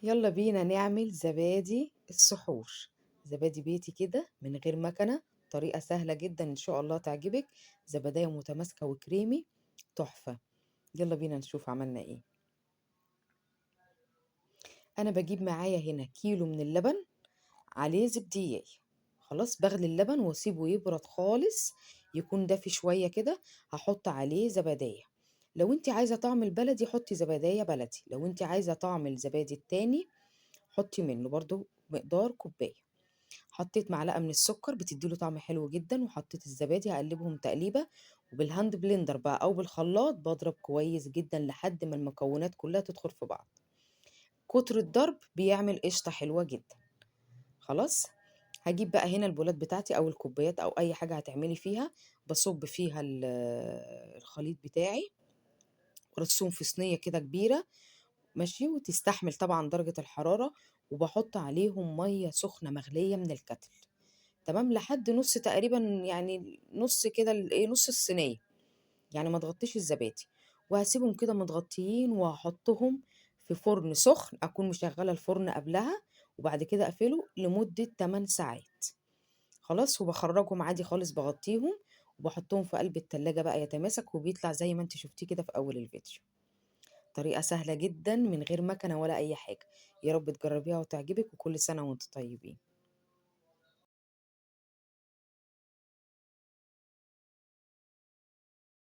يلا بينا نعمل زبادي السحور. زبادي بيتي كده من غير مكنة. طريقة سهلة جدا ان شاء الله تعجبك. زبدية متماسكة وكريمي، تحفة. يلا بينا نشوف عملنا ايه. انا بجيب معايا هنا كيلو من اللبن، عليه زبدية. خلاص بغلي اللبن واسيبه يبرد خالص، يكون دافي شوية كده. هحط عليه زبدية. لو انت عايزة طعم البلدي حطي زبدية بلدي، لو انت عايزة طعم الزبادي التاني حطي منه برضو مقدار كوباية. حطيت معلقة من السكر بتديله طعم حلو جدا، وحطيت الزبادي هقلبهم تقليبة. وبالهاند بلندر بقى او بالخلاط بضرب كويس جدا لحد ما المكونات كلها تدخل في بعض. كتر الضرب بيعمل قشطة حلوة جدا. خلاص. هجيب بقى هنا البولات بتاعتي او الكوبايات او اي حاجة هتعملي فيها. بصب فيها الخليط بتاعي، ورصهم في صينية كده كبيرة. ماشي، وتستحمل طبعا درجة الحرارة. وبحط عليهم مية سخنة مغلية من الكتل. تمام لحد نص تقريبا، يعني نص كده ايه، نص الصينية. يعني ما تغطيش الزبادي. وهسيبهم كده متغطيين، وهحطهم في فرن سخن، اكون مشغلة الفرن قبلها. وبعد كده اقفله لمدة 8 ساعات. خلاص، وبخرجهم عادي خالص بغطيهم. وبحطهم في قلب التلاجة بقى يتماسك، وبيطلع زي ما انت شفتيه كده في اول الفيديو. طريقة سهلة جدا من غير مكنة ولا اي حاجة. يا رب تجربيها وتعجبك، وكل سنة وانتم طيبين.